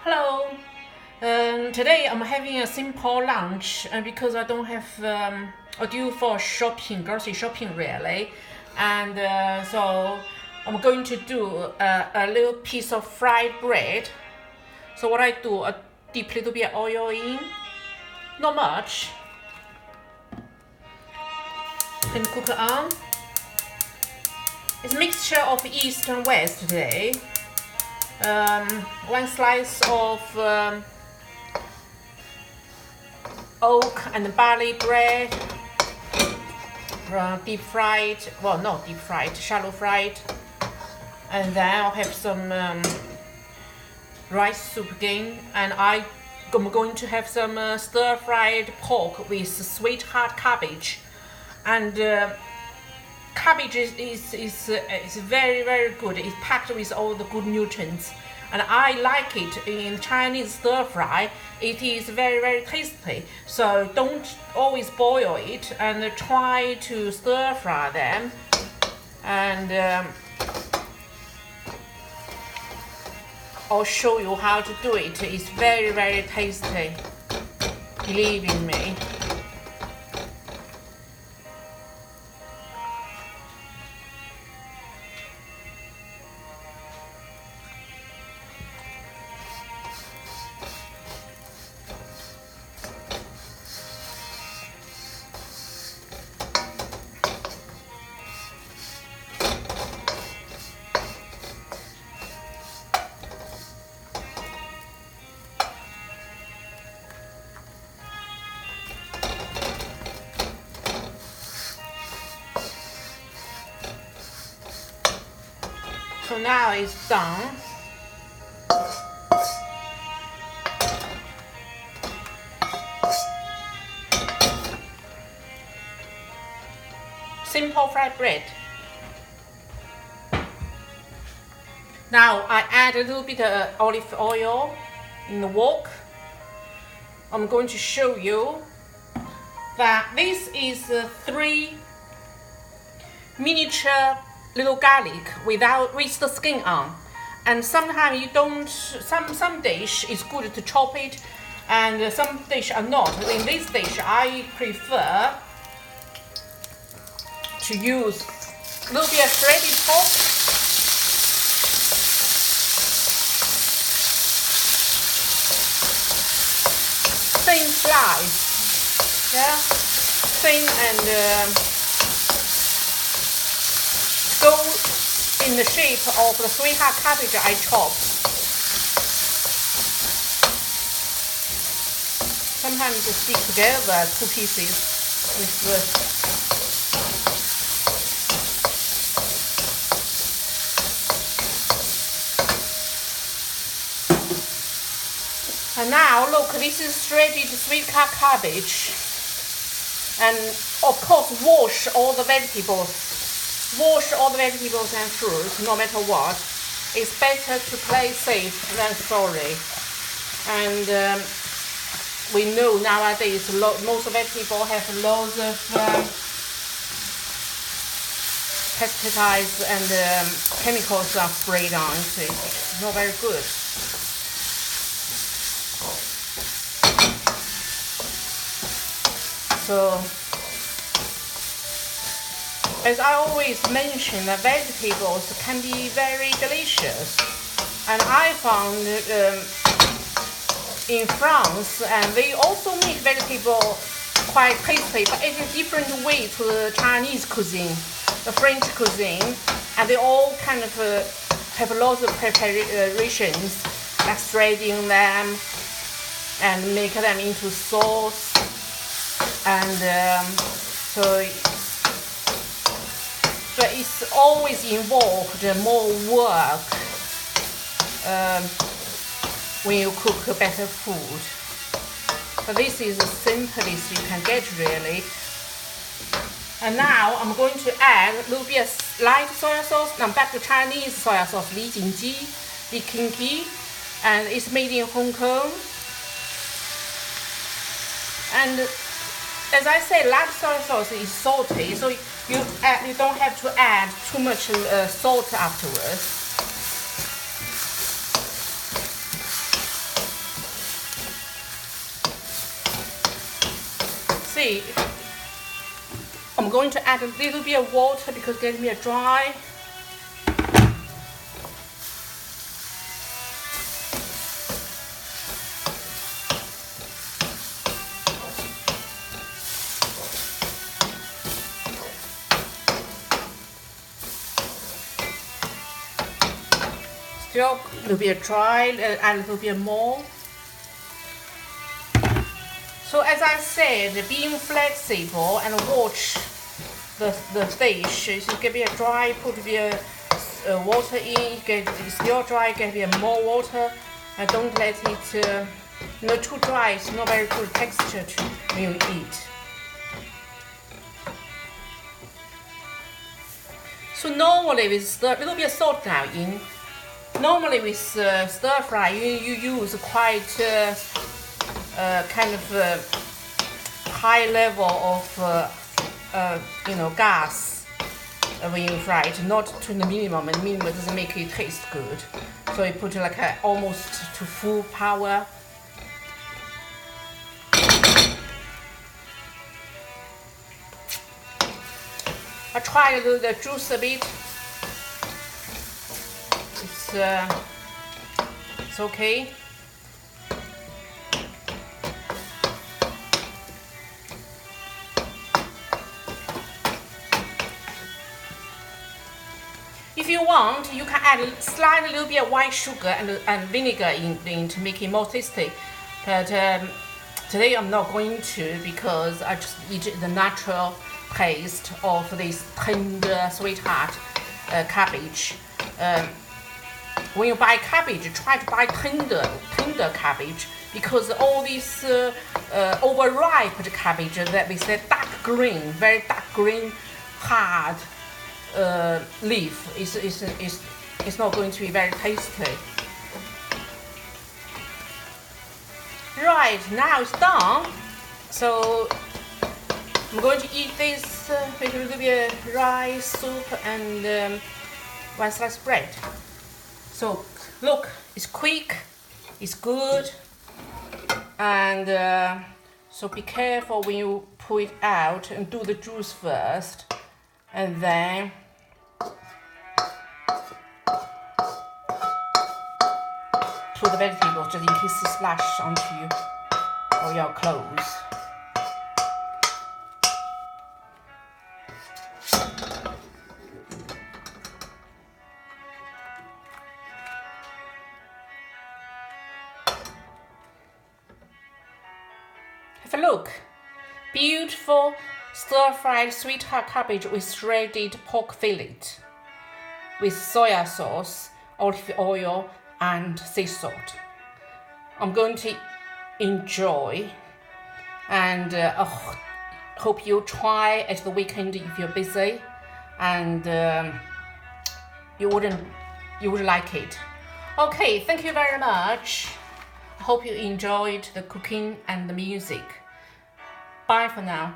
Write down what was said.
Hello. Today I'm having a simple lunch, and because I don't have a due for shopping, grocery shopping really, and so I'm going to do a little piece of fried bread. So what I do, I dip a little bit of oil in, not much, and cook it on. It's a mixture of east and west today. One slice of oat and barley bread, deep fried, well not deep fried, shallow fried, and then I'll have some rice soup again, and I'm going to have some stir fried pork with sweetheart cabbage, and cabbage is very good. It's packed with all the good nutrients, and I like it in Chinese stir fry. It is very tasty. So don't always boil it, and try to stir fry them. And I'll show you how to do it. It's very tasty. Believe in me. So now it's done. Simple fried bread. Now I add a little bit of olive oil in the wok. I'm going to show you that this is 3 miniature little garlic with the skin on, and sometimes you don't. Some dish is good to chop it, and some dish are not. In this dish, I prefer to use a little bit of shredded pork, thin slice, yeah, thin and. Go in the shape of the sweetheart cabbage I chopped. Sometimes they stick together, 2 pieces with the and now look, this is shredded sweetheart cabbage, and of course wash all the vegetables. Wash all the vegetables and fruits, no matter what. It's better to play safe than sorry. And we know nowadays most vegetables have loads of pesticides and chemicals are sprayed on. So it's not very good. So, as I always mention, that vegetables can be very delicious, and I found in France, and they also make vegetable quite tasty, but it's a different way to the Chinese cuisine, the French cuisine, and they all kind of have lots of preparations, like shredding them and make them into sauce, and but it's always involved more work when you cook better food. But this is the simplest you can get really. And now I'm going to add a little bit of light soy sauce. Now back to Chinese soy sauce, Li Jingji, Li Kinki, and it's made in Hong Kong. And as I say, light soy sauce is salty, so you don't have to add too much salt afterwards. Okay, I'm going to add a little bit of water because it's getting me dry. Still a little bit dry, add a little bit more. So as I said, being flexible and watch the dish. If you get a bit dry, put a bit water in. Get still dry, get a bit more water, and don't let it too dry. It's not very good texture when you eat. So normally with a little bit of salt now in. Normally with stir fry, you use quite kind of high level of gas when you fry it, not to the minimum. And minimum doesn't make it taste good. So you put like almost to full power. I try to do the juice a bit. It's okay. If you want, you can add slightly little bit of white sugar and vinegar in to make it more tasty. But today I'm not going to because I just eat the natural taste of this tender, sweetheart cabbage. When you buy cabbage, try to buy tender cabbage because all these overripe cabbage that we say dark green, very dark green, hard leaf is not going to be very tasty. Right, now it's done. So I'm going to eat this with a little bit of rice soup and one slice bread. So look, it's quick, it's good, and so be careful when you pull it out and do the juice first, and then put the vegetables just in case it splash onto you or your clothes. Have a look. Beautiful stir-fried sweetheart cabbage with shredded pork fillet, with soya sauce, olive oil, and sea salt. I'm going to enjoy, and hope you try at the weekend if you're busy, and you would like it. Okay, thank you very much. I hope you enjoyed the cooking and the music. Bye for now.